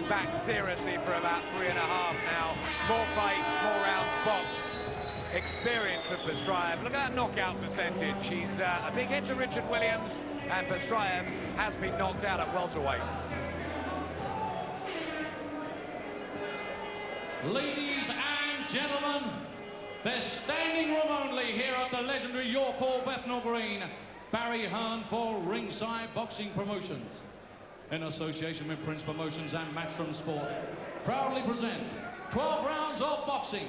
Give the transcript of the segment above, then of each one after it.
coming back seriously for about 3.5 now. More fights, more rounds boxed. Experience of Pestryaev. Look at that knockout percentage. He's a big hit to Richard Williams, and Pestryaev has been knocked out at welterweight. Ladies and gentlemen, there's standing room only here at the legendary York Hall, Bethnal Green. Barry Hearn for Ringside Boxing Promotions, in association with Prince Promotions and Matchroom Sport, proudly present 12 rounds of boxing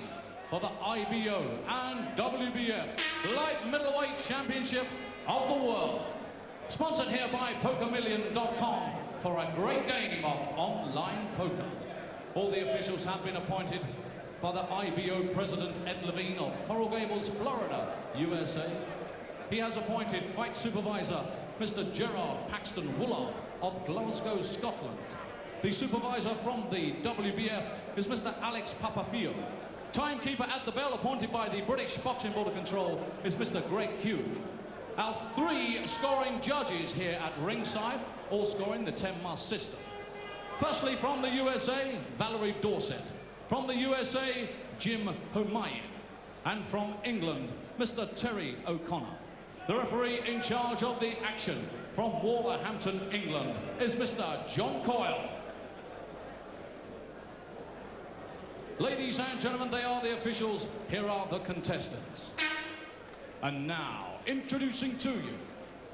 for the IBO and WBF Light Middleweight Championship of the World. Sponsored here by PokerMillion.com for a great game of online poker. All the officials have been appointed by the IBO President Ed Levine of Coral Gables, Florida, USA. He has appointed fight supervisor Mr. Gerard Paxton Woolard of Glasgow, Scotland. The supervisor from the WBF is Mr. Alex Papafio. Timekeeper at the bell, appointed by the British Boxing Board of Control, is Mr. Greg Hughes. Our 3 scoring judges here at ringside, all scoring the 10-must system. Firstly, from the USA, Valerie Dorset. From the USA, Jim Humayun. And from England, Mr. Terry O'Connor. The referee in charge of the action from Wolverhampton, England, is Mr. John Coyle. Ladies and gentlemen, they are the officials. Here are the contestants. And now, introducing to you,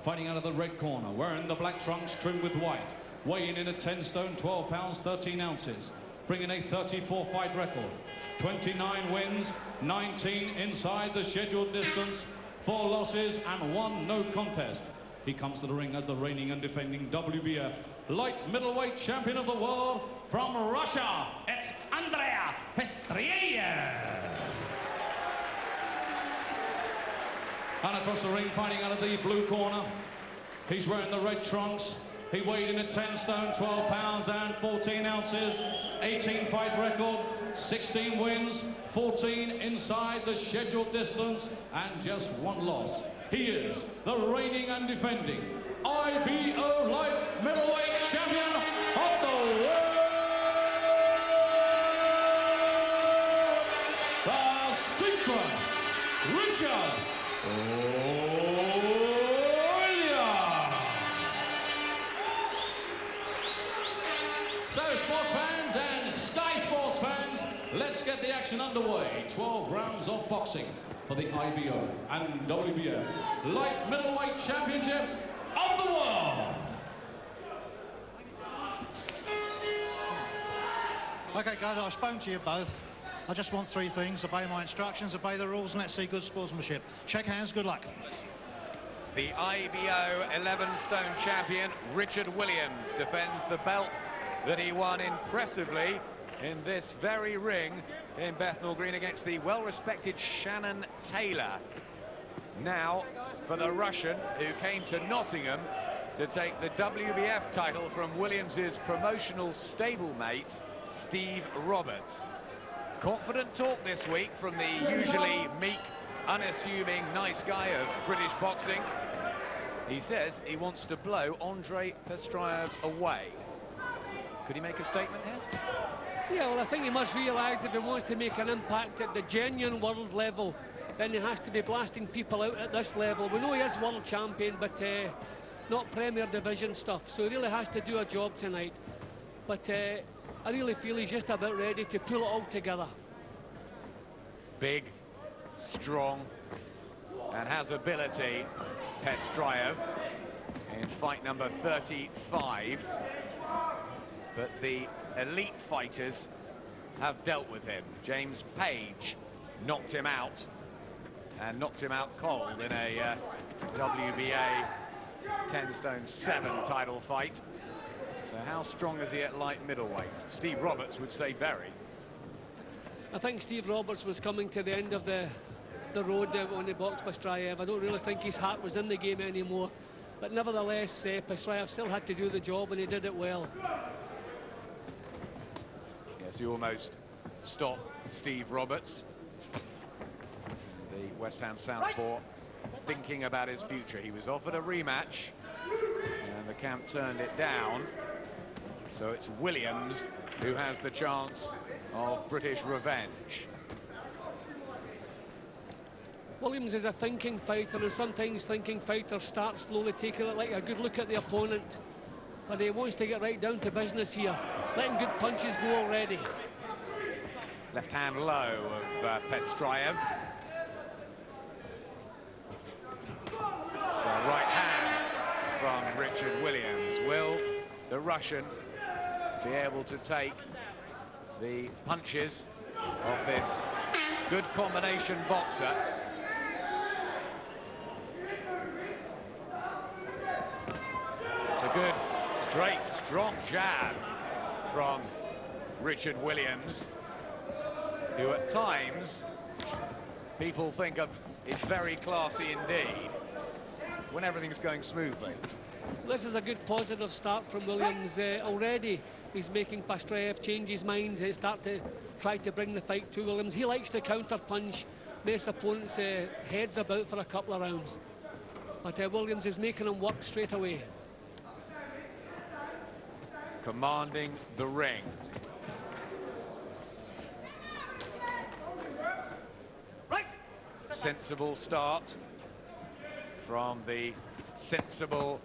fighting out of the red corner, wearing the black trunks trimmed with white, weighing in at 10 stone, 12 pounds, 13 ounces, bringing a 34-fight record, 29 wins, 19 inside the scheduled distance, 4 losses and 1 no contest. He comes to the ring as the reigning and defending WBF light middleweight champion of the world from Russia. It's Andrey Pestryaev. And across the ring, fighting out of the blue corner, he's wearing the red trunks. He weighed in at 10 stone, 12 pounds and 14 ounces, 18-fight record, 16 wins, 14 inside the scheduled distance, and just 1 loss. He is the reigning and defending IBO light middleweight champion of the world, the Secret, Richard Williams. So, sports fans and Sky Sports fans, let's get the action underway. 12 rounds of boxing for the IBO and WBF Light Middleweight Championships of the world. Okay, guys, I've spoken to you both. I just want 3 things: obey my instructions, obey the rules, and let's see good sportsmanship. Shake hands, good luck. The IBO 11-stone champion, Richard Williams, defends the belt that he won impressively in this very ring in Bethnal Green against the well-respected Shannon Taylor. Now, for the Russian, who came to Nottingham to take the WBF title from Williams's promotional stablemate, Steve Roberts. Confident talk this week from the usually meek, unassuming, nice guy of British boxing. He says he wants to blow Andrey Pestryaev away. Could he make a statement here? Yeah, well, I think he must realise if he wants to make an impact at the genuine world level, then he has to be blasting people out at this level. We know he is world champion, but not Premier Division stuff, so he really has to do a job tonight. But I really feel he's just about ready to pull it all together. Big, strong, and has ability, Pestryaev, in fight number 35. But the elite fighters have dealt with him. James Page knocked him out, and knocked him out cold in a WBA 10 stone 7 title fight. So how strong is he at light middleweight? Steve Roberts would say very. I think Steve Roberts was coming to the end of the road when he boxed Pestryaev. I don't really think his heart was in the game anymore. But nevertheless, Pestryaev still had to do the job, and he did it well. Yes, he almost stopped Steve Roberts, the West Ham southpaw, thinking about his future. He was offered a rematch, and the camp turned it down. So it's Williams who has the chance of British revenge. Williams is a thinking fighter, and sometimes thinking fighters start slowly taking it like a good look at the opponent. But he wants to get right down to business here, letting good punches go already. Left hand low of Pestryaev. So right hand from Richard Williams. Will the Russian be able to take the punches of this good combination boxer? It's a good, straight, strong jab from Richard Williams, who at times people think of is very classy indeed when everything's going smoothly. This is a good positive start from Williams. Already he's making Pestryaev change his mind, start to try to bring the fight to Williams. He likes to counter punch, mess opponents' heads about for a couple of rounds. But Williams is making him work straight away. Commanding the ring. Sensible start from the sensible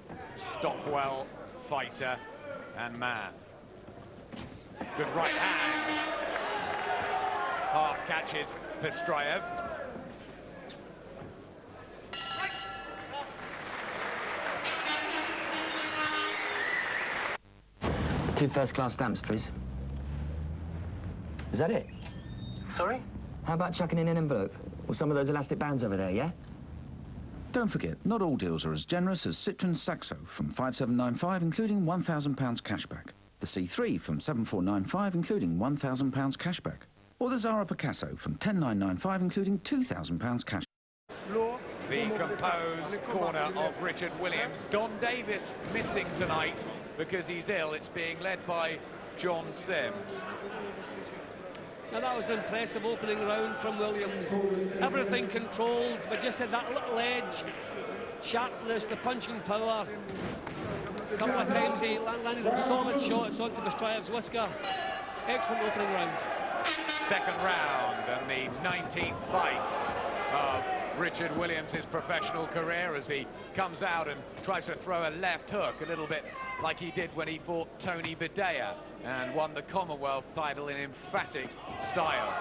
Stockwell fighter and man. Good right hand. Half catches Pestryaev. Two first-class stamps, please. Is that it? Sorry? How about chucking in an envelope? Or some of those elastic bands over there, yeah? Don't forget, not all deals are as generous as Citroen Saxo from 5795, including £1,000 cashback. The C3 from 7495, including £1,000 cashback. Or the Zara Picasso from 10995, including £2,000 cash. The composed corner of Richard Williams. Don Davis missing tonight because he's ill. It's being led by John Sims. Now that was an impressive opening round from Williams. Everything controlled, but just had that little edge, sharpness, the punching power. A couple of times he landed solid shots onto Pestryaev's whisker. Excellent opening round. Second round and the 19th fight of Richard Williams' professional career as he comes out and tries to throw a left hook, a little bit like he did when he fought Tony Bedea and won the Commonwealth title in emphatic style.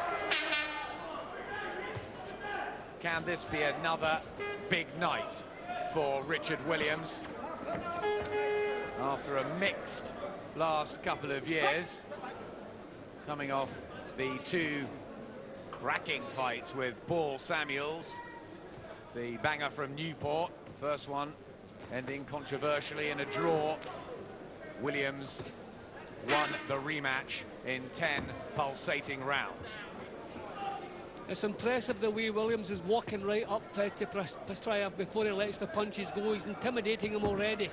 Can this be another big night for Richard Williams? After a mixed last couple of years, coming off the two cracking fights with Paul Samuels, the banger from Newport, first one ending controversially in a draw. Williams won the rematch in 10 pulsating rounds. It's impressive the way Williams is walking right up to Pestryaev before he lets the punches go. He's intimidating him already.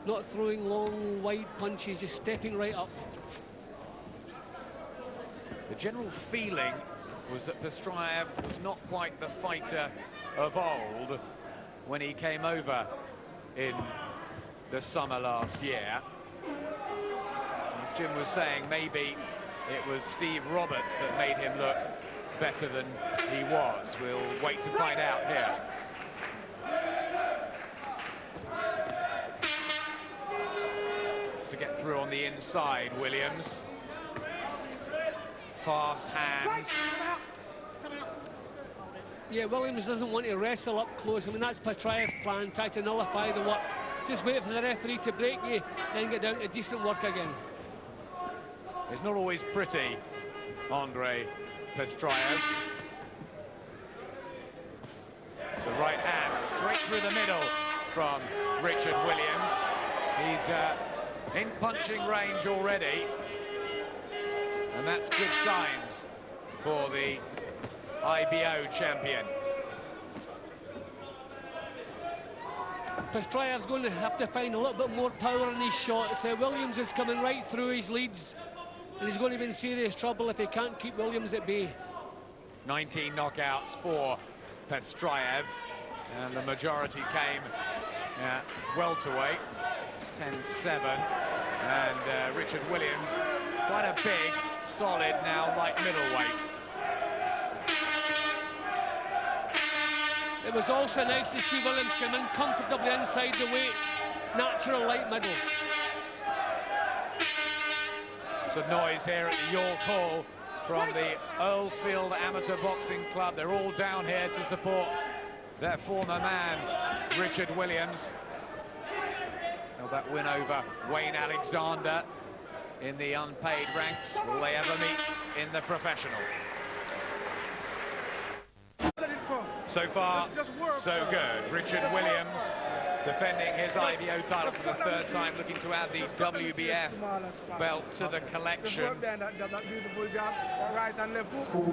Not throwing long, wide punches, just stepping right up. The general feeling was that Pestryaev was not quite the fighter of old when he came over in the summer last year. As Jim was saying, maybe it was Steve Roberts that made him look better than he was. We'll wait to find out here. To get through on the inside, Williams. Fast hands. Yeah, Williams doesn't want to wrestle up close. I mean, that's Pestryaev's plan, try to nullify the work. Just wait for the referee to break you, then get down to decent work again. It's not always pretty, Andrey Pestryaev. So right hand, straight through the middle from Richard Williams. He's in punching range already. And that's good signs for the IBO champion. Pestryaev's going to have to find a little bit more power in his shots. Williams is coming right through his leads, and he's going to be in serious trouble if he can't keep Williams at bay. 19 knockouts for Pestryaev, and the majority came at welterweight. It's 10-7. And Richard Williams, quite a big, solid now light middleweight. It was also nice to see Williams come in comfortably inside the weight, natural light middle. Some noise here at the York Hall from the Earlsfield Amateur Boxing Club. They're all down here to support their former man, Richard Williams. Well, that win over Wayne Alexander in the unpaid ranks. Will they ever meet in the professional? So far, so good. Richard Williams defending his IBO title for the third time, looking to add the WBF belt to the collection.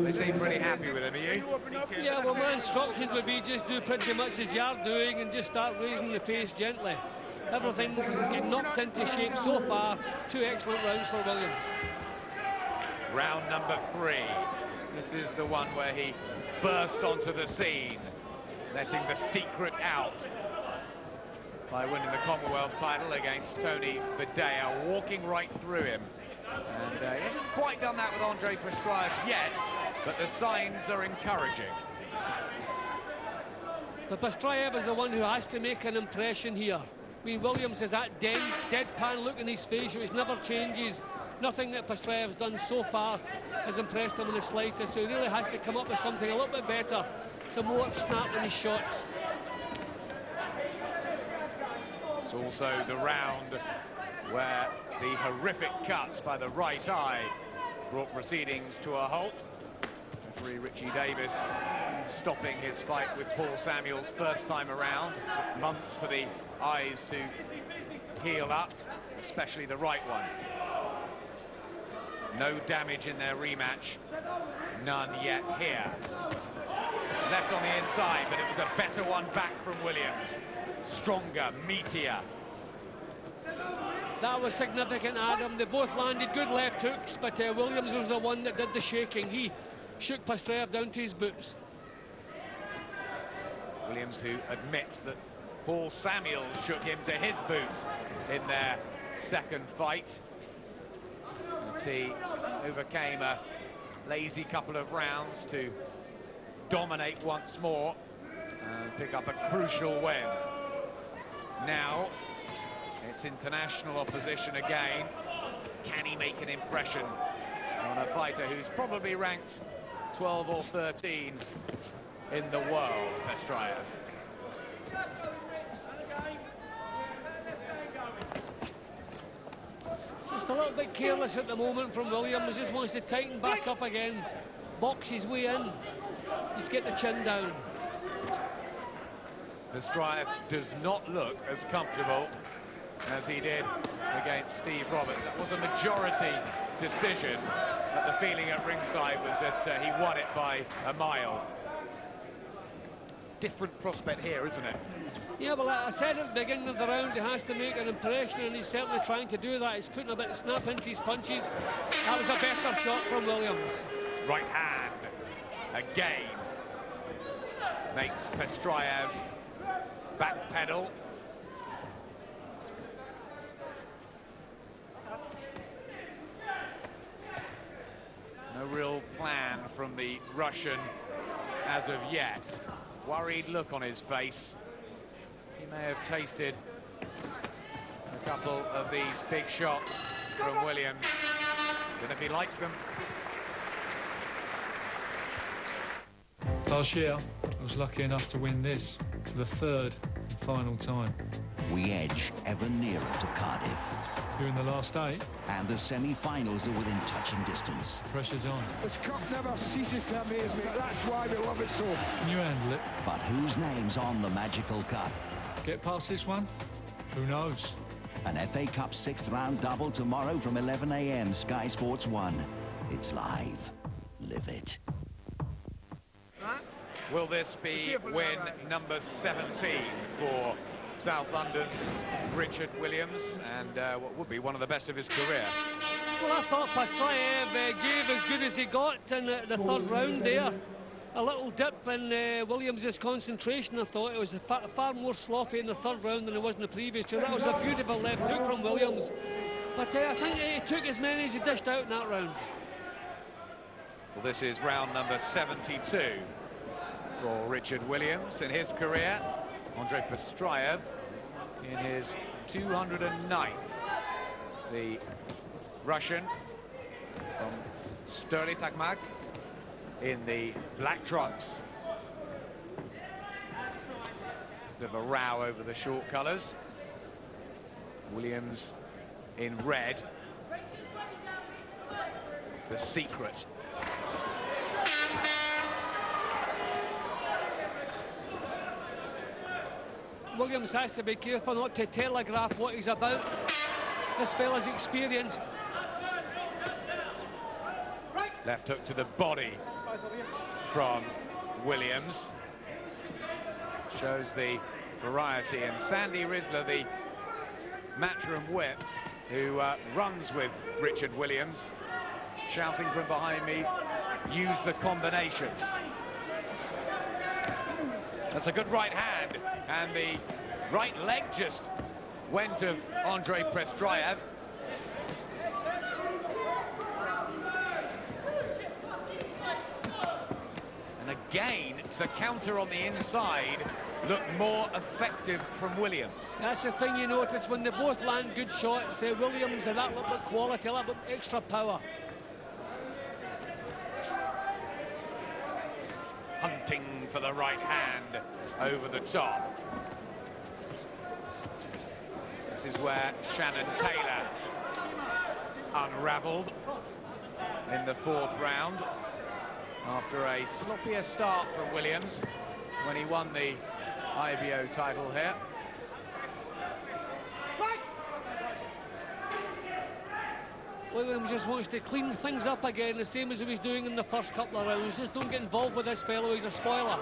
They seem pretty happy with him, are you? Yeah, well, my instructions would be just do pretty much as you're doing and just start raising the pace gently. Everything's getting knocked into shape so far. 2 excellent rounds for Williams. Round number 3. This is the one where he burst onto the scene, letting the secret out by winning the Commonwealth title against Tony Bedea, walking right through him. And he hasn't quite done that with Andrey Pestryaev yet, but the signs are encouraging. But Pestryaev is the one who has to make an impression here. I mean, Williams has that deadpan look in his face, which never changes. Nothing that Pestryaev's done so far has impressed him in the slightest, so he really has to come up with something a little bit better, some more snap in his shots. It's also the round where the horrific cuts by the right eye brought proceedings to a halt. Referee Richie Davis stopping his fight with Paul Samuels first time around. Took months for the eyes to heal up, especially the right one. No damage in their rematch, none yet here. Left on the inside, but it was a better one back from Williams. Stronger, meatier. That was significant, Adam. They both landed good left hooks, but Williams was the one that did the shaking. He shook Pestryaev down to his boots. Williams, who admits that Paul Samuels shook him to his boots in their second fight. And he overcame a lazy couple of rounds to dominate once more and pick up a crucial win. Now it's international opposition again. Can he make an impression on a fighter who's probably ranked 12 or 13 in the world, Pestryaev? Just a little bit careless at the moment from Williams. Just wants to tighten back up again, box his way in, just get the chin down. Pestryaev does not look as comfortable as he did against Steve Roberts. That was a majority decision, but the feeling at ringside was that he won it by a mile. Different prospect here, isn't it? Yeah, well, I said at the beginning of the round he has to make an impression, and he's certainly trying to do that. He's putting a bit of snap into his punches. That was a better shot from Williams. Right hand, again, makes Pestryaev backpedal. No real plan from the Russian as of yet. Worried look on his face. He may have tasted a couple of these big shots from Williams. Don't know if he likes them. Last year, I was lucky enough to win this for the third and final time. We edge ever nearer to Cardiff. You're in the last 8. And the semi-finals are within touching distance. Pressure's on. This cup never ceases to amaze me. That's why we love it so. Can you handle it? But whose name's on the magical cup? Get past this one? Who knows? An FA Cup 6th round double tomorrow from 11 AM, Sky Sports 1. It's live. Live it. Will this be win number 17 for South London's Richard Williams, and what would be one of the best of his career? Well, I thought Pestryaev gave as good as he got in the third round there. A little dip in Williams' concentration, I thought. It was far more sloppy in the third round than it was in the previous two. That was a beautiful left hook from Williams. But I think he took as many as he dished out in that round. Well, this is round number 72 for Richard Williams in his career. Andrey Pestryaev in his 209th. The Russian from Sterling Takmak in the black trunks. Bit of a row over the short colours. Williams in red. The secret. Williams has to be careful not to telegraph what he's about. This fella's experienced. Left hook to the body from Williams. Shows the variety. And Sandy Risler, the matchroom whip, who runs with Richard Williams, shouting from behind me, use the combinations. That's a good right hand, and the right leg just went of Andrey Pestryaev. And again, the counter on the inside looked more effective from Williams. That's the thing you notice when they both land good shots. Williams had that little bit of quality, a little bit extra power. Hunting for the right hand over the top. This is where Shannon Taylor unravelled in the fourth round after a sloppier start from Williams when he won the IBO title here. Williams just wants to clean things up again, the same as he was doing in the first couple of rounds. Just don't get involved with this fellow, he's a spoiler.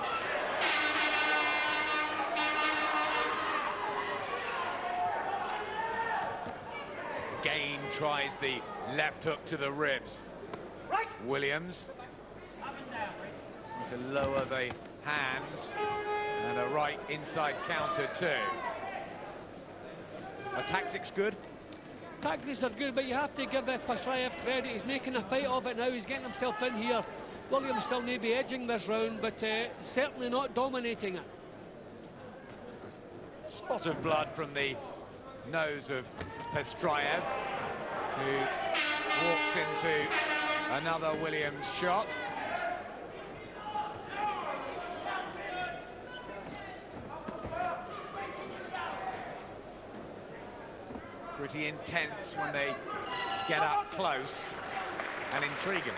Again tries the left hook to the ribs. Williams to lower the hands, and a right inside counter too. The tactics good? Tactics are good, but you have to give Pestryaev credit. He's making a fight of it now. He's getting himself in here. Williams still may be edging this round, but certainly not dominating it. Spot of blood from the nose of Pestryaev, who walks into another Williams shot. Pretty intense when they get up close, and intriguing.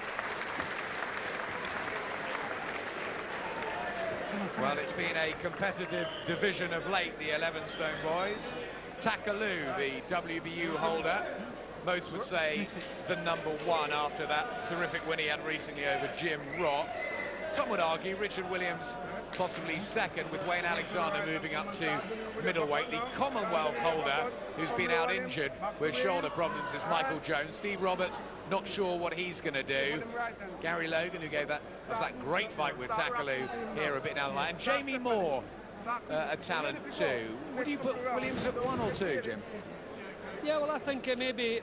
Well, it's been a competitive division of late, the 11 stone boys. Takaloo, the WBU holder, most would say the #1 after that terrific win he had recently over Jim Rock. Some would argue Richard Williams possibly second, with Wayne Alexander moving up to middleweight. The Commonwealth holder, who's been out injured with shoulder problems, is Michael Jones. Steve Roberts, not sure what he's going to do. Gary Logan, who gave that great fight with Takaloo here a bit down the line. And Jamie Moore, a talent too. Would you put Williams at 1 or 2, Jim? Yeah, well, I think maybe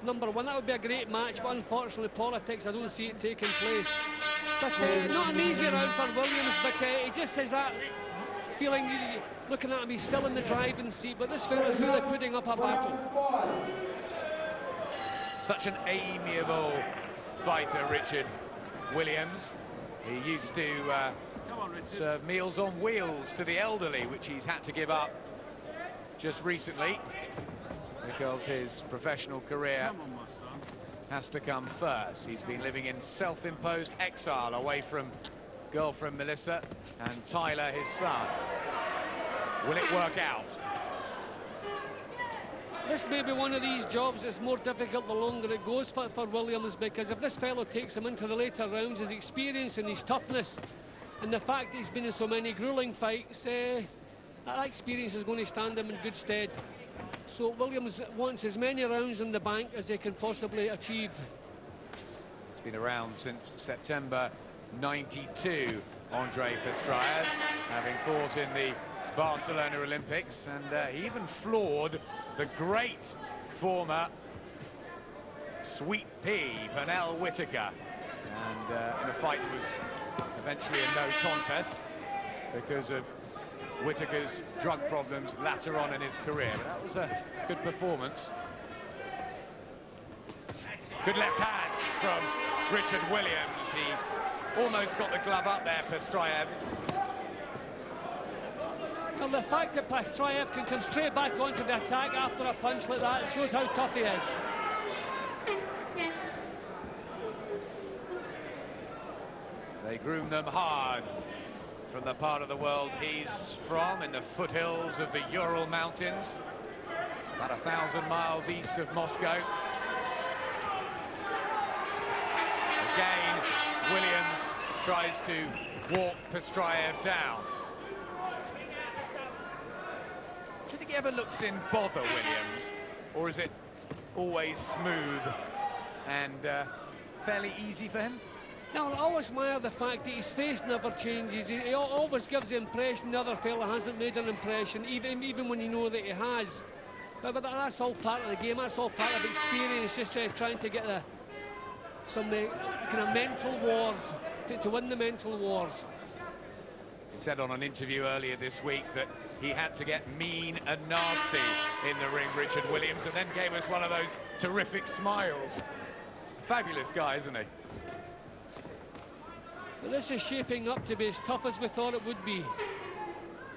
#1. That would be a great match, but unfortunately politics, I don't see it taking place. But not an easy round for Williams, but he just has that feeling, looking at him, he's still in the driving seat, but this fellow's really putting up a battle. Such an amiable fighter, Richard Williams. He used to serve meals on wheels to the elderly, which he's had to give up just recently because his professional career has to come first. He's been living in self-imposed exile away from girlfriend Melissa and Tyler, his son. Will it work out? This may be one of these jobs that's more difficult the longer it goes for Williams, because if this fellow takes him into the later rounds, his experience and his toughness and the fact that he's been in so many grueling fights, that experience is going to stand him in good stead. So Williams wants as many rounds in the bank as he can possibly achieve. It's been around since September '92, Andrey Pestryaev, having fought in the Barcelona Olympics, and he even floored the great former Sweet Pea, Pernell Whitaker. And in a fight that was eventually a no contest because of Whitaker's drug problems later on in his career. But that was a good performance. Good left hand from Richard Williams. He almost got the glove up there, Pestryaev. Well, the fact that Pestryaev can come straight back onto the attack after a punch like that shows how tough he is. They groom them hard from the part of the world he's from, in the foothills of the Ural Mountains, about 1,000 miles east of Moscow. Again, Williams tries to walk Pestryaev down. Do you think he ever looks in bother, Williams, or is it always smooth and fairly easy for him? Now, I always admire the fact that his face never changes. He always gives the impression the other fella hasn't made an impression, even when you know that he has. But that's all part of the game. That's all part of experience. Just trying to get some kind of mental wars to win the mental wars. He said on an interview earlier this week that he had to get mean and nasty in the ring, Richard Williams, and then gave us one of those terrific smiles. Fabulous guy, isn't he? But this is shaping up to be as tough as we thought it would be.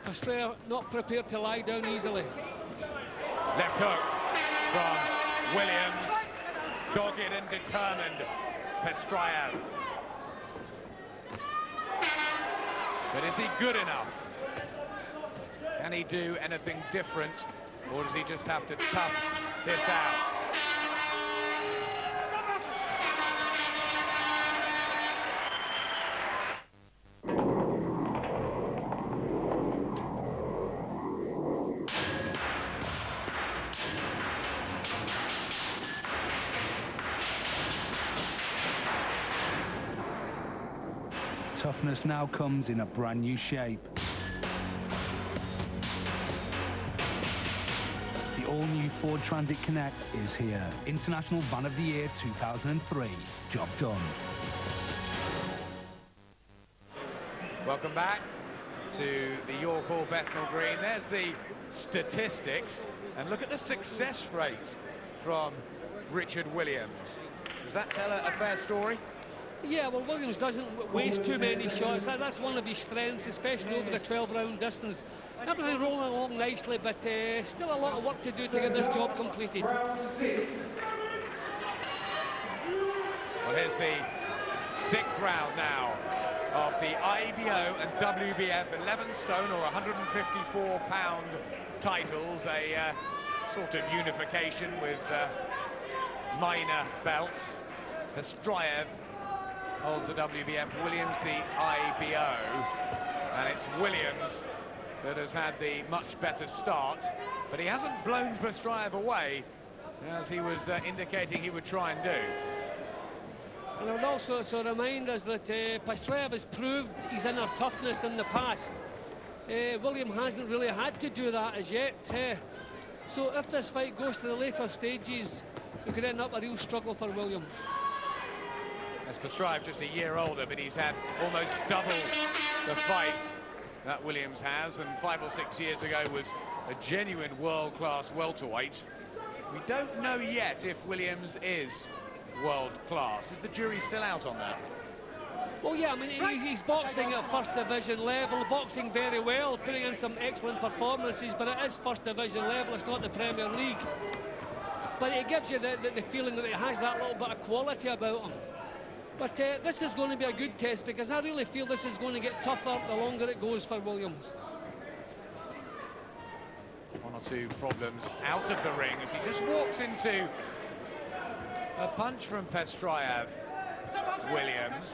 Pestryaev not prepared to lie down easily. Left hook from Williams. Dogged and determined, Pestryaev. But is he good enough? Can he do anything different? Or does he just have to tough this out? Toughness now comes in a brand new shape. The all-new Ford Transit Connect is here. International Van of the Year 2003. Job done. Welcome back to the York Hall Bethnal Green. There's the statistics, and look at the success rate from Richard Williams. Does that tell a fair story? Yeah, well, Williams doesn't waste too many shots. That's one of his strengths, especially over the 12-round distance. Everything rolling along nicely, but still a lot of work to do to get this job completed. Well, here's the 6th round now of the IBO and WBF 11 stone or 154-pound titles, a sort of unification with minor belts. Pestryaev holds the WBF, Williams the IBO, and it's Williams that has had the much better start, but he hasn't blown Pestryaev away as he was indicating he would try and do. And I would also remind us that Pestryaev has proved his inner toughness in the past. William hasn't really had to do that as yet. So if this fight goes to the later stages, it could end up a real struggle for Williams. As Pestryaev just a year older, but he's had almost double the fights that Williams has, and 5 or 6 years ago was a genuine world-class welterweight. We don't know yet if Williams is world-class. Is the jury still out on that? Well, yeah, I mean, he's boxing at first division level, boxing very well, putting in some excellent performances, but it is first division level, it's not the Premier League. But it gives you the feeling that he has that little bit of quality about him. But this is going to be a good test, because I really feel this is going to get tougher the longer it goes for Williams. 1 or 2 problems out of the ring as he just walks into a punch from Pestryaev. Williams,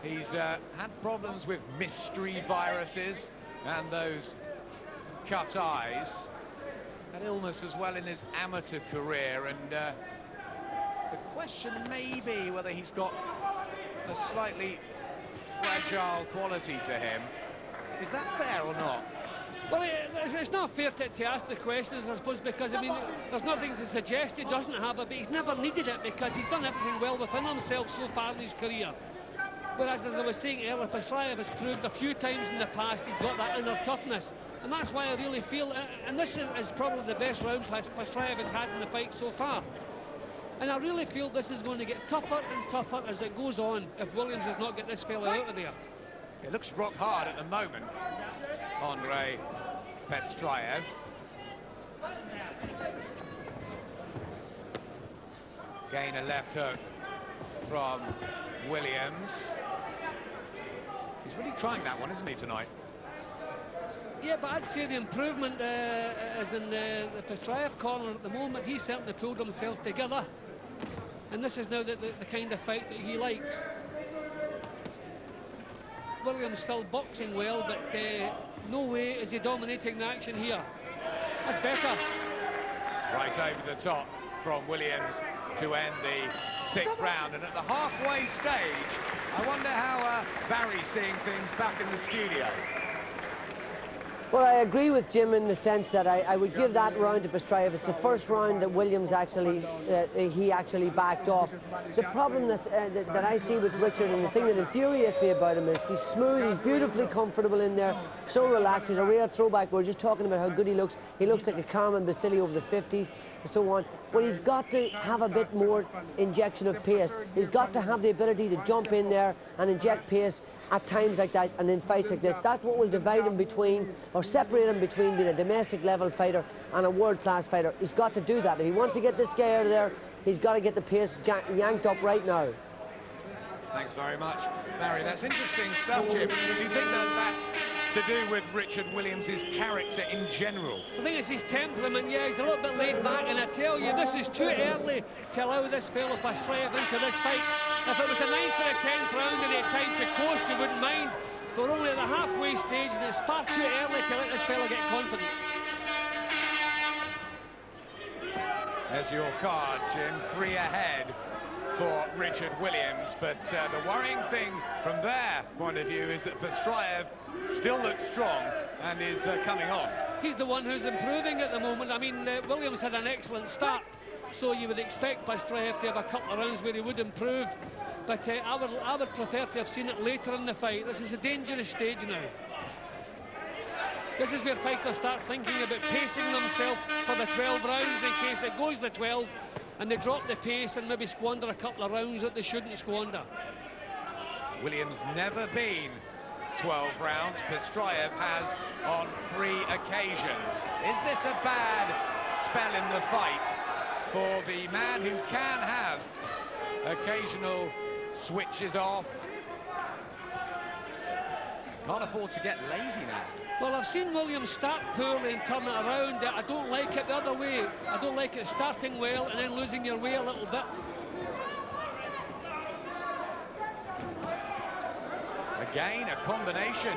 he's had problems with mystery viruses and those cut eyes. Had illness as well in his amateur career, and the question may be whether he's got a slightly fragile quality to him. Is that fair or not? Well, it's not fair to ask the questions, I suppose, because, I mean, there's nothing to suggest he doesn't have it, but he's never needed it because he's done everything well within himself so far in his career. Whereas, as I was saying earlier, Pestryaev has proved a few times in the past he's got that inner toughness. And that's why I really feel, and this is probably the best round Pestryaev has had in the fight so far. And I really feel this is going to get tougher and tougher as it goes on if Williams does not get this fella out of there. It looks rock hard at the moment, Andrey Pestryaev. Gain a left hook from Williams. He's really trying that one, isn't he, tonight? Yeah, but I'd say the improvement is in the Pestryaev corner at the moment. He's certainly pulled himself together. And this is now the kind of fight that he likes. Williams still boxing well, but no way is he dominating the action here. That's better. Right over the top from Williams to end the 6th round. And at the halfway stage, I wonder how Barry's seeing things back in the studio. Well, I agree with Jim in the sense that I would give that round to Pestryaev. It's the first round that Williams actually, he actually backed off. The problem that I see with Richard, and the thing that infuriates me about him, is he's smooth, he's beautifully comfortable in there, so relaxed. He's a real throwback. We were just talking about how good he looks. He looks like a Carmen Basile over the 50s and so on. But he's got to have a bit more injection of pace. He's got to have the ability to jump in there and inject pace at times like that and in fights like this. That's what will divide him between, or separate him between, being a domestic level fighter and a world-class fighter. He's got to do that. If he wants to get this guy out of there, he's got to get the pace yanked up right now. Thanks very much, Barry. That's interesting stuff, Jim. Do you think that that's to do with Richard Williams' character in general? I think it's his temperament. Yeah, he's a little bit laid back, and I tell you, this is too early to allow this fellow Pestryaev into this fight. If it was the 9th or the 10th round and he had time to coast, you wouldn't mind. But we're only at the halfway stage, and it's far too early to let this fellow get confident. There's your card, Jim. 3 ahead for Richard Williams, but the worrying thing from their point of view is that Pestryaev still looks strong and is coming on. He's the one who's improving at the moment. I mean, Williams had an excellent start, so you would expect Pestryaev to have a couple of rounds where he would improve, but I would prefer to have seen it later in the fight. This is a dangerous stage now. This is where fighters start thinking about pacing themselves for the 12 rounds in case it goes the 12 and they drop the pace and maybe squander a couple of rounds that they shouldn't squander. Williams never been 12 rounds. Pestryaev has on 3 occasions. Is this a bad spell in the fight for the man who can have occasional switches off? Can't afford to get lazy now. Well, I've seen Williams start poorly and turn it around. I don't like it the other way. I don't like it starting well and then losing your way a little bit. Again, a combination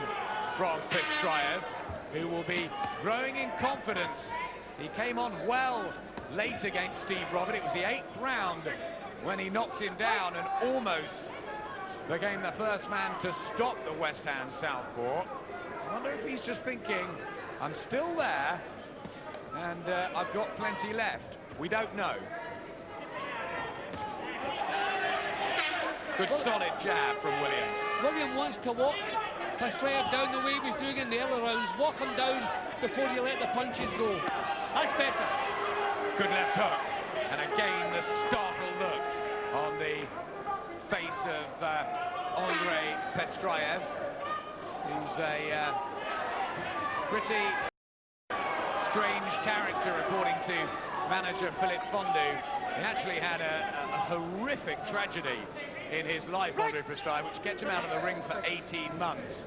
from Pestryaev, who will be growing in confidence. He came on well late against Steve Robert. It was the 8th round when he knocked him down and almost became the first man to stop the West Ham southpaw. I wonder if he's just thinking, I'm still there and I've got plenty left. We don't know. Good solid jab from Williams. Williams wants to walk Pestryaev down the way he was doing in the early rounds. Walk him down before you let the punches go. That's better. Good left hook. And again, the startled look on the face of Andrey Pestryaev, who's a pretty strange character, according to manager Philip Fondue. He actually had a horrific tragedy in his life, Andrey Pestryaev, which kept him out of the ring for 18 months.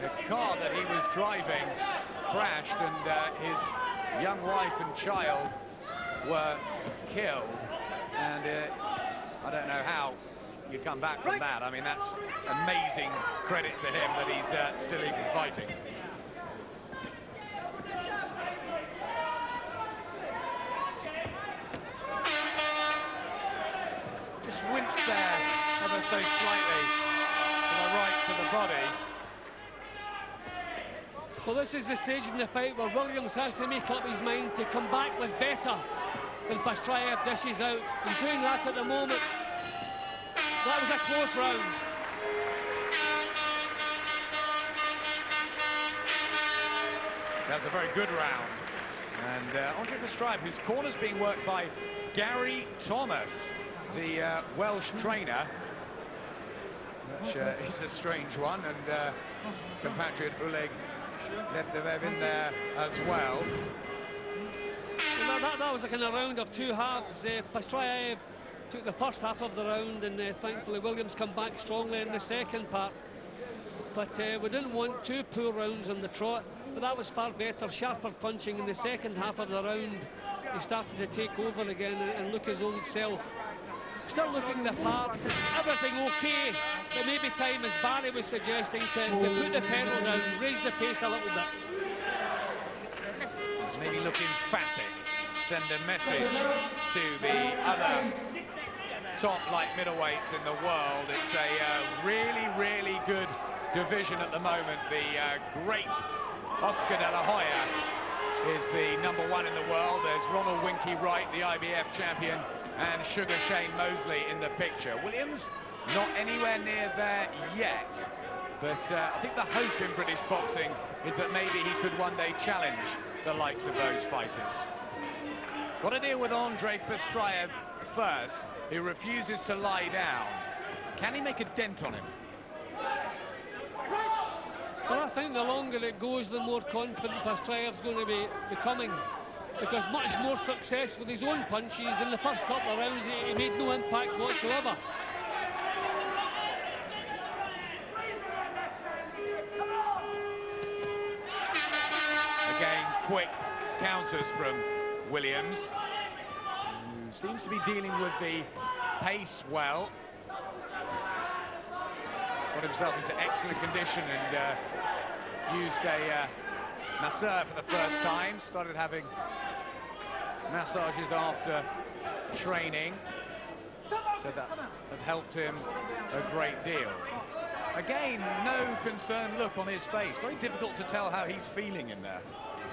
The car that he was driving crashed, and his young wife and child were killed. And I don't know how you come back from that. I mean, that's amazing credit to him that he's still even fighting. Just winced there ever so slightly to the right to the body. Well, this is the stage in the fight where Williams has to make up his mind to come back with better than Pestryaev dishes out. He's doing that at the moment. That was a close round. That's a very good round. And Andrey Pestryaev, whose corner's being worked by Gary Thomas, the Welsh trainer, which is a strange one, and compatriot Oleg Leptevev in there as well. That was a kind of round of two halves. Pestryaev took the first half of the round, and thankfully Williams come back strongly in the second part. But we didn't want two poor rounds on the trot, but that was far better, sharper punching in the second half of the round. He started to take over again and look his old self. Still looking the part, everything okay, but maybe time, as Barry was suggesting, to put the pedal down, raise the pace a little bit. Maybe look emphatic, send a message to the other top light middleweights in the world. It's a really, really good division at the moment. The great Oscar De La Hoya is the #1 in the world. There's Ronald Winky Wright, the IBF champion, and Sugar Shane Mosley in the picture. Williams not anywhere near there yet, but I think the hope in British boxing is that maybe he could one day challenge the likes of those fighters. Got to deal with Andrey Pestryaev first, who refuses to lie down. Can he make a dent on him? Well, I think the longer it goes, the more confident Pestryaev's going to be becoming, because much more success with his own punches. In the first couple of rounds, he made no impact whatsoever. Again, quick counters from Williams, who seems to be dealing with the pace well. Got himself into excellent condition and used a masseur for the first time. Started having massages after training, so that had helped him a great deal. Again, no concerned look on his face. Very difficult to tell how he's feeling in there.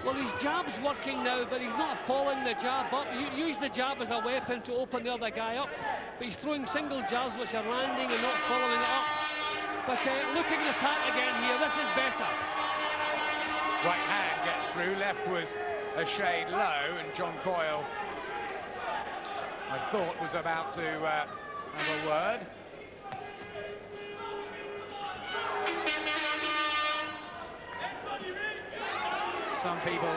Well, his jab's working now, but he's not following the jab up. You use the jab as a weapon to open the other guy up, but he's throwing single jabs which are landing and not following it up. But looking at that again here, this is better. Right hand gets through, left was a shade low, and John Coyle, I thought, was about to have a word. Some people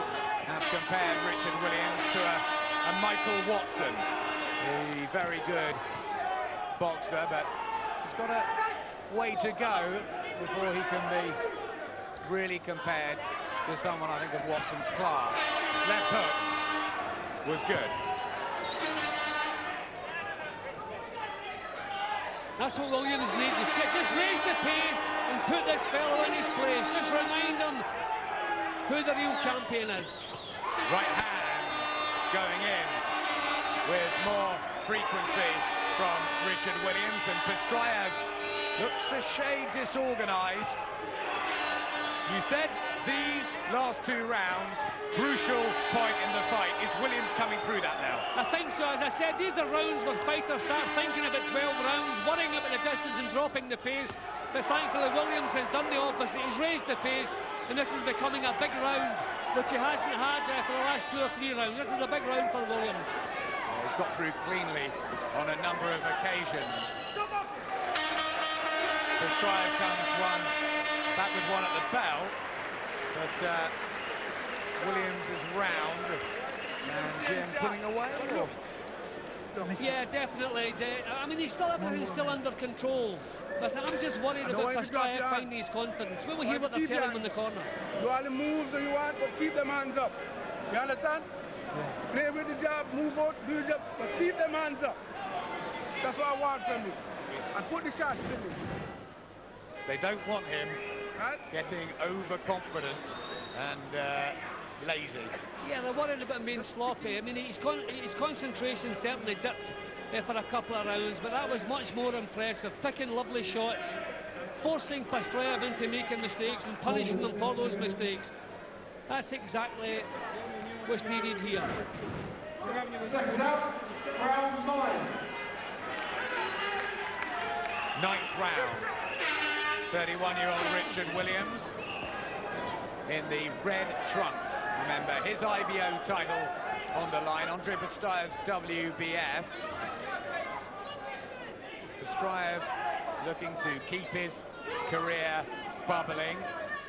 have compared Richard Williams to a Michael Watson, a very good boxer, but he's got a way to go before he can be really compared to someone, I think, of Watson's class. Left hook was good. That's what Williams needs. Just raise the pace and put this fellow in his place. Just remind him who the real champion is. Right hand going in with more frequency from Richard Williams, and Pestryaev looks a shade disorganized. You said these last two rounds, crucial point in the fight. Is Williams coming through that now? I think so. As I said, these are rounds where fighters start thinking about 12 rounds, worrying about the distance and dropping the pace. But thankfully, Williams has done the opposite. He's raised the pace, and this is becoming a big round, which he hasn't had for the last 2 or 3 rounds. This is a big round for Williams. Well, he's got through cleanly on a number of occasions. Pestryaev comes back with one at the bell, but Williams is round, and Jim putting away. Or? Yeah, definitely. I mean, everything's still under control, but I'm just worried about Pestryaev finding his confidence. When we hear what they're telling him in the corner. Do all the moves that you want, but keep them hands up. You understand? Yeah. Play with the jab, move out, do the jab, but keep them hands up. That's what I want from you. And put the shots to me. They don't want him getting overconfident and lazy. Yeah, they're worried about him being sloppy. I mean, his concentration certainly dipped for a couple of rounds, but that was much more impressive. Picking lovely shots, forcing Pestryaev into making mistakes and punishing them for those mistakes. That's exactly what's needed here. Seconds out, round 9. Ninth round. 31-year-old Richard Williams in the red trunks. Remember, his IBO title on the line. Andrey Pestryaev's WBF. Pestryaev looking to keep his career bubbling,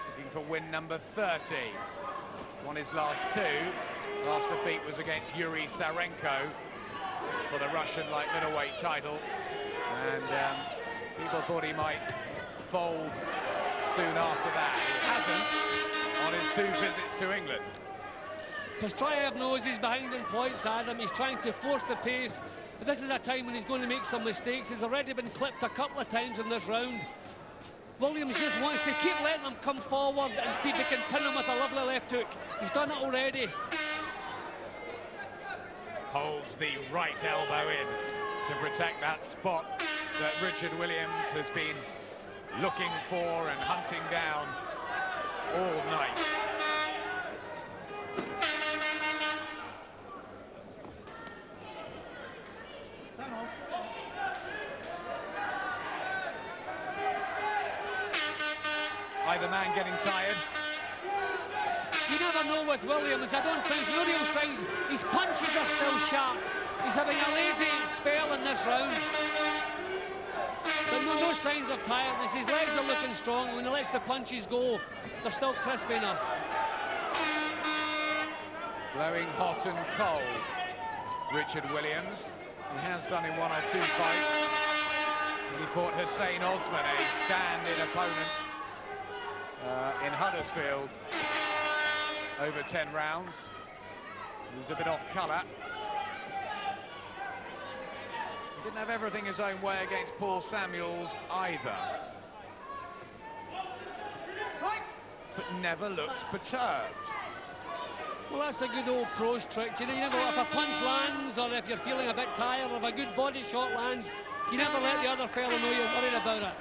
looking for win number 30. Won his last 2. Last defeat was against Yuri Sarenko for the Russian light middleweight title. And people thought he might fold soon after that. He hasn't on his 2 visits to England. Pestryaev knows he's behind in points, Adam. He's trying to force the pace. But this is a time when he's going to make some mistakes. He's already been clipped a couple of times in this round. Williams just wants to keep letting him come forward and see if he can pin him with a lovely left hook. He's done it already. Holds the right elbow in to protect that spot that Richard Williams has been looking for and hunting down all night. Either man getting tired. You never know with Williams. I don't think Williams finds his punches are still sharp. He's having a lazy spell in this round. But no signs of tiredness. His legs are looking strong. When he lets the punches go, they're still crisp enough. Blowing hot and cold, Richard Williams. He has done in 1 or 2 fights. He fought Hussein Osman, a stand-in opponent in Huddersfield over 10 rounds. He was a bit off colour. He didn't have everything his own way against Paul Samuels either. But never looked perturbed. Well, that's a good old pro's trick. You know, you never, if a punch lands or if you're feeling a bit tired, or if a good body shot lands, you never let the other fella know you're worried about it.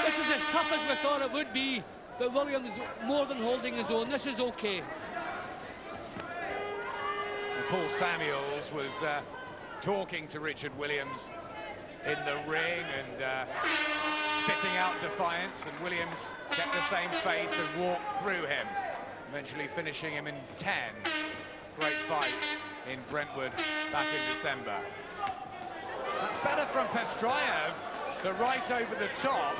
This is as tough as we thought it would be, but Williams more than holding his own. This is okay. And Paul Samuels was talking to Richard Williams in the ring and spitting out defiance, and Williams kept the same face and walked through him, eventually finishing him in 10. Great fight in Brentwood back in December. That's better from Pestryaev. The right over the top,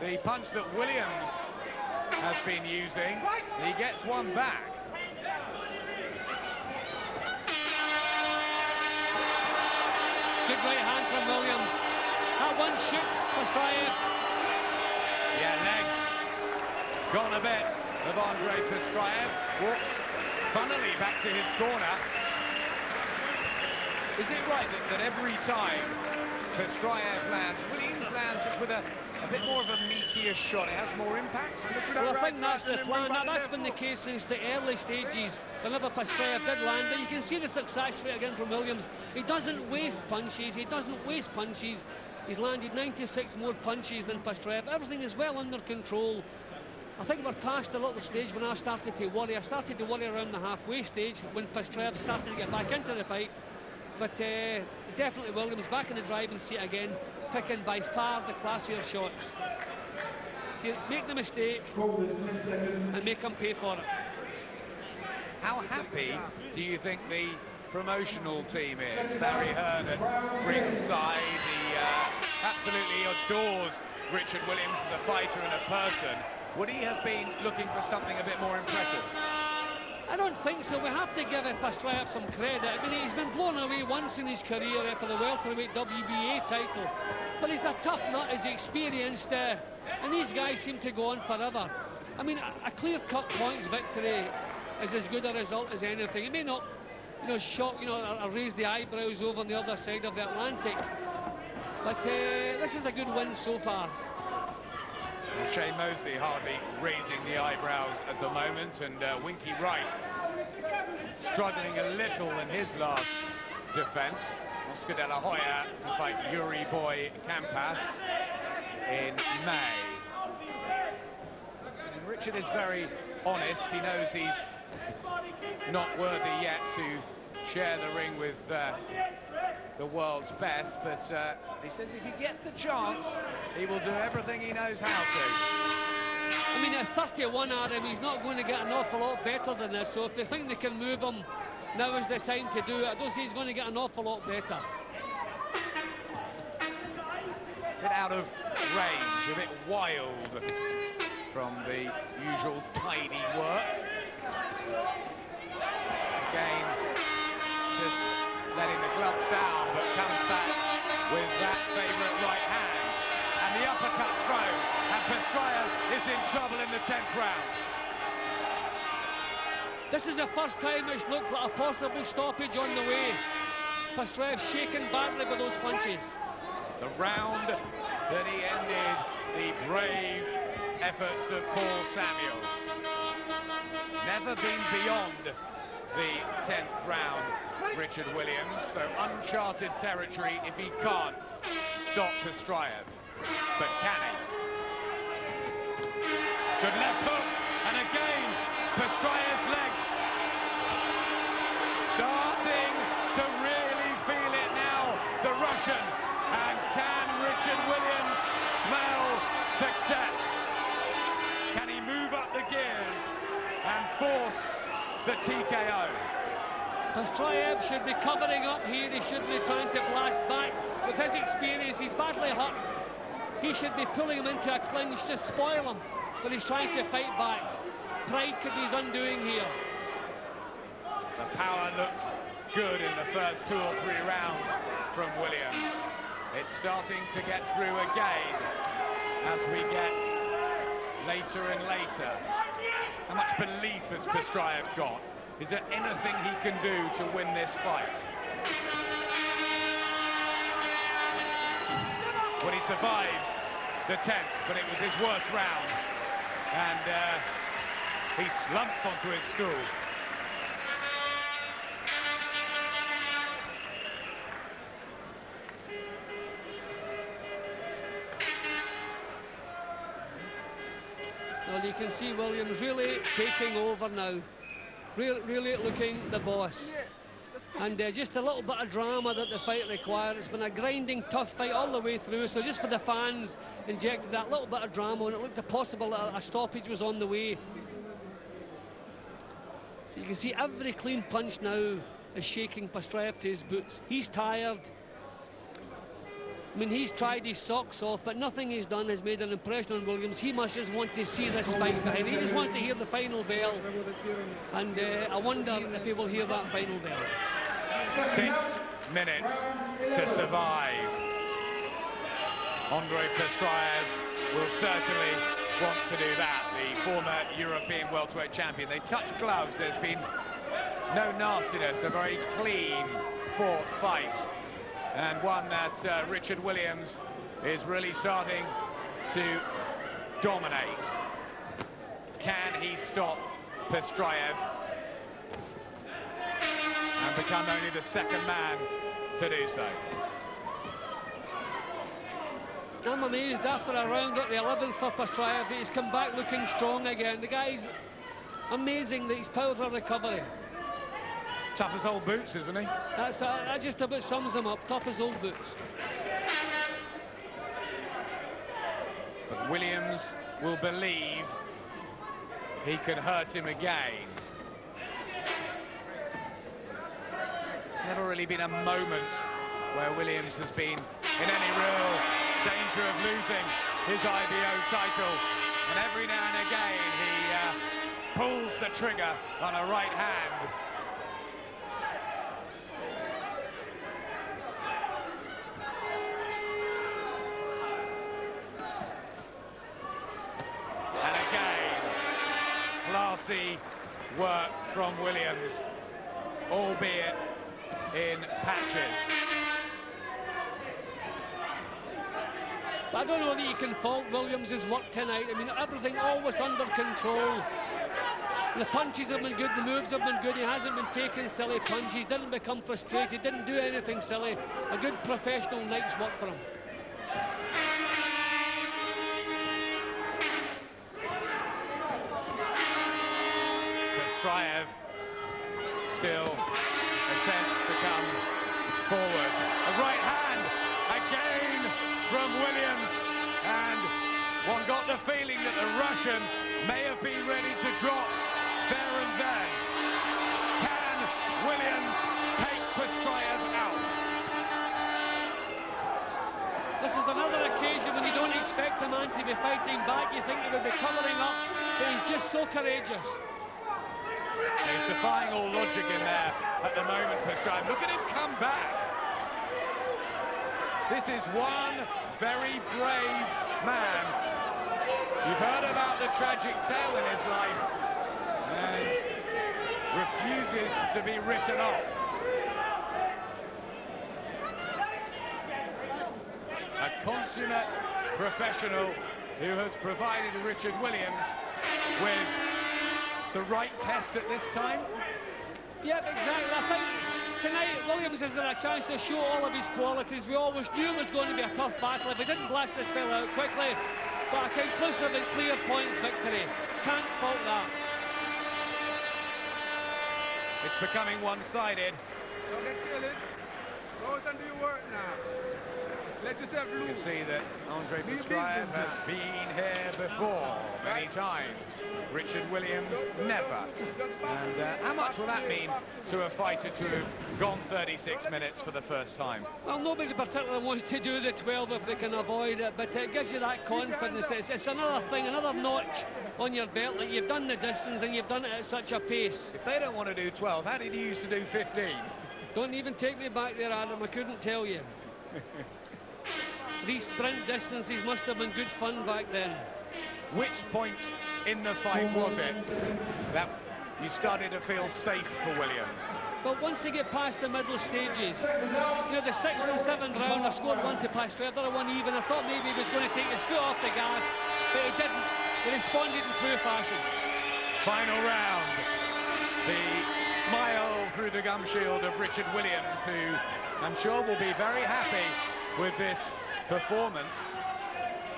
the punch that Williams has been using. He gets one back. Good right hand from Williams. That one shoot, Pestryaev. Yeah, legs gone a bit of Andrey Pestryaev. Walks funnily back to his corner. Is it right that every time Pestryaev lands, Williams lands just with a bit more of a meteor shot? It has more impact? Well, I think that's the plan. Now, that's been the case since the early stages. Whenever Pestryaev did land, but you can see the success rate again from Williams. He doesn't waste punches. He doesn't waste punches. He's landed 96 more punches than Pestryaev. Everything is well under control. I think we're past the little stage when I started to worry. I started to worry around the halfway stage when Pestryaev started to get back into the fight. But definitely Williams back in the driving seat again, picking by far the classier shots. So make the mistake and make them pay for it. How happy do you think the promotional team is? Barry Hearn at ringside. He absolutely adores Richard Williams as a fighter and a person. Would he have been looking for something a bit more impressive? I don't think so. We have to give Pestryaev some credit. I mean, he's been blown away once in his career for the welterweight WBA title. But he's a tough nut, he's experienced, and these guys seem to go on forever. I mean, a clear-cut points victory is as good a result as anything. It may not, shock, or raise the eyebrows over on the other side of the Atlantic. But this is a good win so far. Shane Mosley hardly raising the eyebrows at the moment, and Winky Wright struggling a little in his last defence. Oscar de la Hoya to fight Yuri Boy Campas in May. And Richard is very honest. He knows he's not worthy yet to share the ring with the world's best, but he says if he gets the chance, he will do everything he knows how to. I mean, at 31, Adam, he's not going to get an awful lot better than this, so if they think they can move him, now is the time to do it. I don't see he's going to get an awful lot better. A bit out of range, a bit wild from the usual tidy work. Again, just letting the gloves down, but comes back with that favourite right hand. And the uppercut throw, and Pestryaev is in trouble in the 10th round. This is the first time it's looked like a possible stoppage on the way. Pestryaev shaken badly with those punches. The round that he ended the brave efforts of Paul Samuels. Never been beyond the 10th round, Richard Williams, so uncharted territory if he can't stop Pestryaev. But can he? Good left hook, and again, Pestryaev's legs starting to really feel it now, the Russian. And can Richard Williams smell success? Can he move up the gears and force the TKO? Pestryaev should be covering up here. He shouldn't be trying to blast back. With his experience, he's badly hurt. He should be pulling him into a clinch to spoil him, but he's trying to fight back. Pride could be his undoing here. The power looked good in the first 2 or 3 rounds from Williams. It's starting to get through again as we get later and later. How much belief has Pestryaev got? Is there anything he can do to win this fight? Well, he survives the 10th, but it was his worst round. And he slumps onto his stool. Well, you can see Williams really taking over now. Really looking the boss. And just a little bit of drama that the fight requires. It's been a grinding, tough fight all the way through, so just for the fans, injected that little bit of drama, and it looked possible that a stoppage was on the way. So you can see every clean punch now is shaking Pestryaev to his boots. He's tired. I mean, he's tried his socks off, but nothing he's done has made an impression on Williams. He must just want to see this fight behind. He just wants to hear the final bell, and I wonder if he will hear that final bell. 6 minutes to survive. Andrey Pestryaev will certainly want to do that, the former European welterweight champion. They touch gloves, there's been no nastiness, a very clean fought fight, and one that Richard Williams is really starting to dominate. Can he stop Pestryaev and become only the second man to do so? I'm amazed after a round at the 11th for Pestryaev that he's come back looking strong again. The guy's amazing that he's powered for recovery. Tough as old boots, isn't he? That just about sums him up, tough as old boots. But Williams will believe he can hurt him again. Never really been a moment where Williams has been in any real danger of losing his IBO title. And every now and again he pulls the trigger on a right hand. And again, classy work from Williams, albeit in patches. I don't know that you can fault Williams' work tonight. I mean, everything always under control. The punches have been good, the moves have been good. He hasn't been taking silly punches, didn't become frustrated, didn't do anything silly. A good professional night's work for him. still attempts to come forward. A right hand again from Williams, and one got the feeling that the Russian may have been ready to drop there and then. Can Williams take Pestryaev out? This is another occasion when you don't expect the man to be fighting back. You think he would be covering up, but he's just so courageous. He's defying all logic in there at the moment, Pestryaev. Look at him come back. This is one very brave man. You've heard about the tragic tale in his life and refuses to be written off. A consummate professional who has provided Richard Williams with the right test at this time. Yep, exactly. I think tonight Williams has had a chance to show all of his qualities. We always knew it was going to be a tough battle if he didn't blast this fella out quickly. But a conclusive and clear points victory. Can't fault that. It's becoming one-sided. Don't get careless. Go out and do your work now. Let yourself loose. You can see that Andrey Pestryaev has been here before many times. Richard Williams never. And how much will that mean to a fighter to have gone 36 minutes for the first time? Well, nobody particularly wants to do the 12 if they can avoid it, but it gives you that confidence. It's another thing, another notch on your belt, that you've done the distance and you've done it at such a pace. If they don't want to do 12, how did you used to do 15? Don't even take me back there, Adam, I couldn't tell you. These sprint distances must have been good fun back then. Which point in the fight was it that you started to feel safe for Williams? But once you get past the middle stages, you know, the 6th and 7th round, I scored one to Pestryaev, the other one even. I thought maybe he was going to take his foot off the gas, but he didn't. He responded in true fashion. Final round. The smile through the gum shield of Richard Williams, who I'm sure will be very happy with this performance.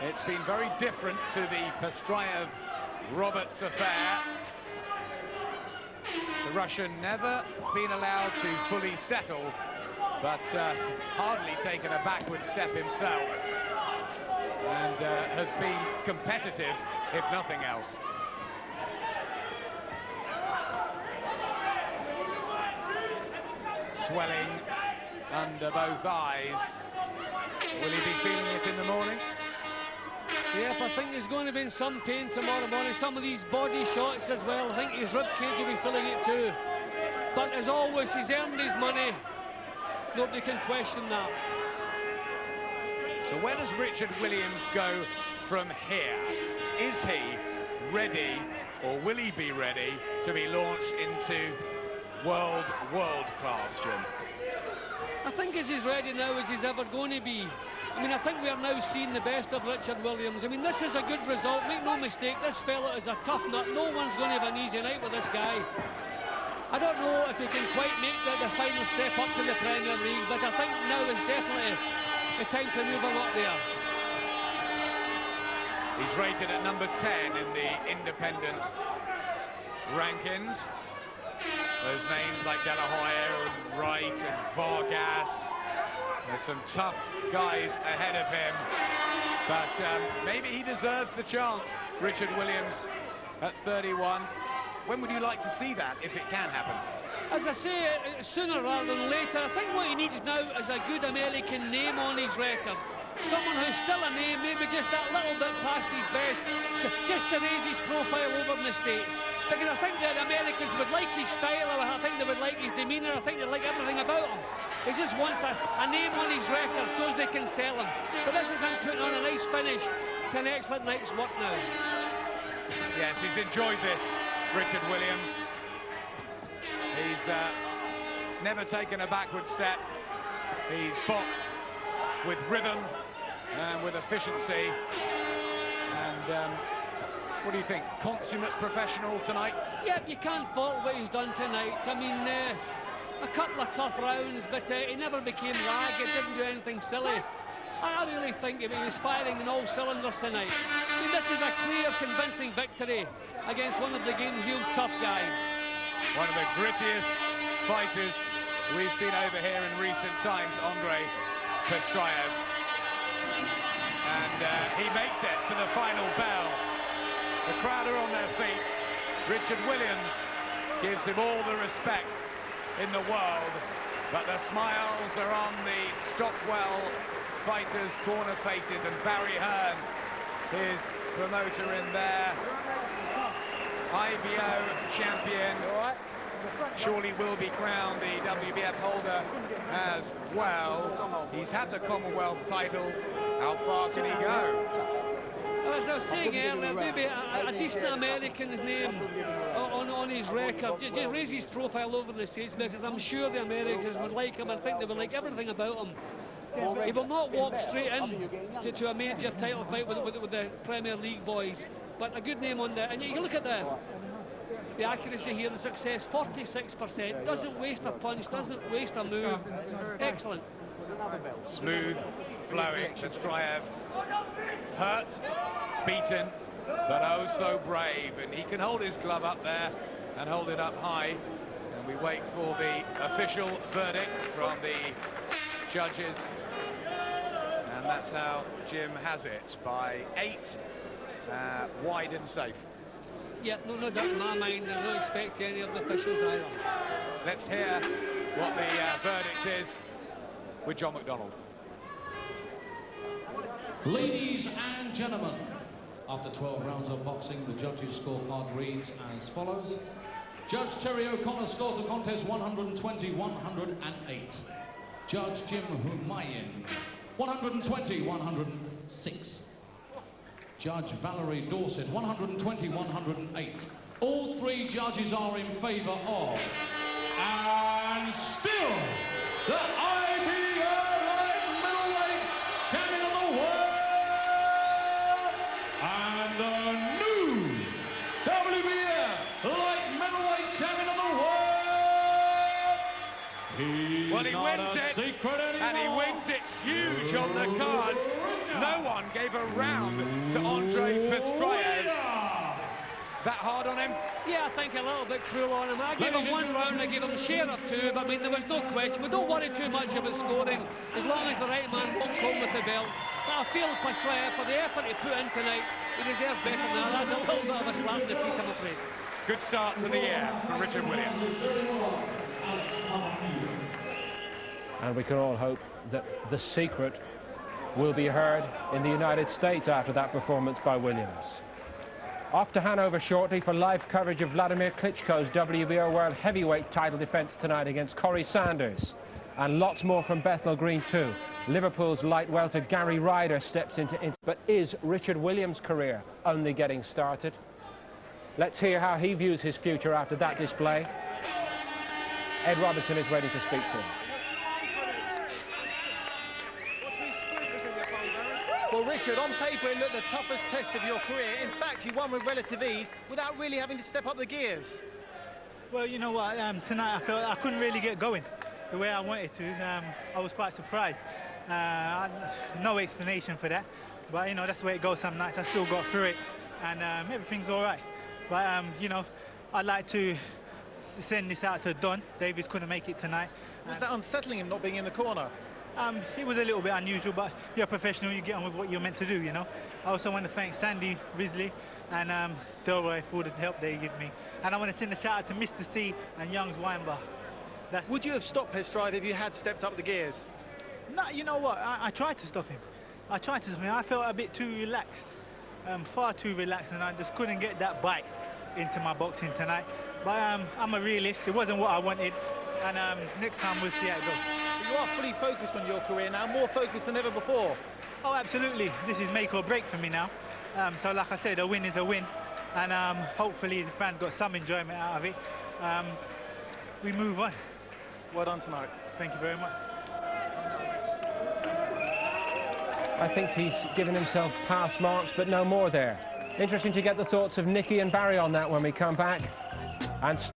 It's been very different to the Pestryaev-Roberts affair. The Russian never been allowed to fully settle, but hardly taken a backward step himself, and has been competitive, if nothing else. Swelling under both eyes. Will he be feeling it in the morning? Yep, I think he's going to be in some pain tomorrow morning. Some of these body shots as well. I think his rib cage will be feeling it too. But as always, he's earned his money. Nobody can question that. So where does Richard Williams go from here? Is he ready, or will he be ready to be launched into world class, Jim? I think he's as ready now as he's ever going to be. I mean, I think we are now seeing the best of Richard Williams. I mean, this is a good result, make no mistake. This fella is a tough nut. No one's going to have an easy night with this guy. I don't know if he can quite make the final step up to the Premier League, but I think now is definitely the time to move him up there. He's rated at number 10 in the independent rankings. There's names like De La Hoya and Wright and Vargas. There's some tough guys ahead of him, but maybe he deserves the chance, Richard Williams, at 31. When would you like to see that, if it can happen? As I say, sooner rather than later. I think what he needs now is a good American name on his record. Someone who's still a name, maybe just that little bit past his best, just to raise his profile over in the States. Because I think that Americans would like his style, I think they would like his demeanour, I think they like everything about him. He just wants a name on his record so they can sell him. But this is him putting on a nice finish to an excellent night's work now. Yes, he's enjoyed this, Richard Williams. He's never taken a backward step. He's boxed with rhythm and with efficiency. And what do you think? Consummate professional tonight? Yep, you can't fault what he's done tonight. I mean, a couple of tough rounds, but he never became ragged, didn't do anything silly. I really think he was firing in all cylinders tonight. I mean, this is a clear, convincing victory against one of the game's real tough guys. One of the grittiest fighters we've seen over here in recent times, Andrey Pestryaev. And he makes it to the final bell. The crowd are on their feet. Richard Williams gives him all the respect in the world, but the smiles are on the Stockwell fighters' corner faces, and Barry Hearn, his promoter in there, IBO champion, surely will be crowned the WBF holder as well. He's had the Commonwealth title. How far can he go? As I was saying earlier, maybe a decent American's name on his record. Just raise his profile over the States, because I'm sure the Americans would like him. I think they would like everything about him. He will not walk straight in to a major title fight with the Premier League boys, but a good name on there. And you look at the accuracy here, the success, 46%, doesn't waste a punch, doesn't waste a move. Excellent. Smooth, flowing, Pestryaev, hurt, beaten, but oh so brave, and he can hold his glove up there and hold it up high, and we wait for the official verdict from the judges, and that's how Jim has it, by 8, wide and safe. Yeah, no doubt in my mind, I don't expect any of the officials either. Let's hear what the verdict is with John McDonald. Ladies and gentlemen, after 12 rounds of boxing, the judges' scorecard reads as follows. Judge Terry O'Connor scores the contest 120-108. Judge Jim Humayan, 120-106. Judge Valerie Dorset, 120-108. All three judges are in favour of. And still, the IBO light middleweight champion of the world, and the new WBF light middleweight champion of the world. He's He wins it, and he wins it huge on the cards. No one gave a round to Andrey Pestryaev. That hard on him? Yeah, I think a little bit cruel on him. I gave him 1 round, I gave him a share of 2, but I mean, there was no question. We don't worry too much about scoring, as long as the right man walks home with the belt. But I feel Pestryaev, for the effort he put in tonight, he deserves better than that. That's a little bit of a slap in the feet, I'm afraid. Good start to the year for Richard Williams. And we can all hope that the secret will be heard in the United States after that performance by Williams. Off to Hanover shortly for live coverage of Vladimir Klitschko's WBO World Heavyweight title defence tonight against Corey Sanders. And lots more from Bethnal Green too. Liverpool's light welter Gary Ryder steps into... But is Richard Williams' career only getting started? Let's hear how he views his future after that display. Ed Robertson is ready to speak to him. Well, Richard, on paper it looked the toughest test of your career. In fact, you won with relative ease without really having to step up the gears. Well, you know what, tonight I felt I couldn't really get going the way I wanted to. I was quite surprised. No explanation for that. But, you know, that's the way it goes some nights. I still got through it, and everything's all right. But, you know, I'd like to send this out to Don. Davis couldn't make it tonight. Was that unsettling him not being in the corner? It was a little bit unusual, but you're a professional, you get on with what you're meant to do, you know. I also want to thank Sandy Risley and Delroy for all the help they give me. And I want to send a shout out to Mr. C and Young's Wine Bar. Would you have stopped Pestryaev if you had stepped up the gears? No, you know what, I tried to stop him. I felt a bit too relaxed, far too relaxed, and I just couldn't get that bite into my boxing tonight. But I'm a realist, it wasn't what I wanted, and next time we'll see how it goes. You are fully focused on your career now, more focused than ever before. Oh, absolutely. This is make or break for me now. So, like I said, a win is a win. And hopefully the fans got some enjoyment out of it. We move on. Well done tonight. Thank you very much. I think he's given himself pass marks, but no more there. Interesting to get the thoughts of Nicky and Barry on that when we come back. And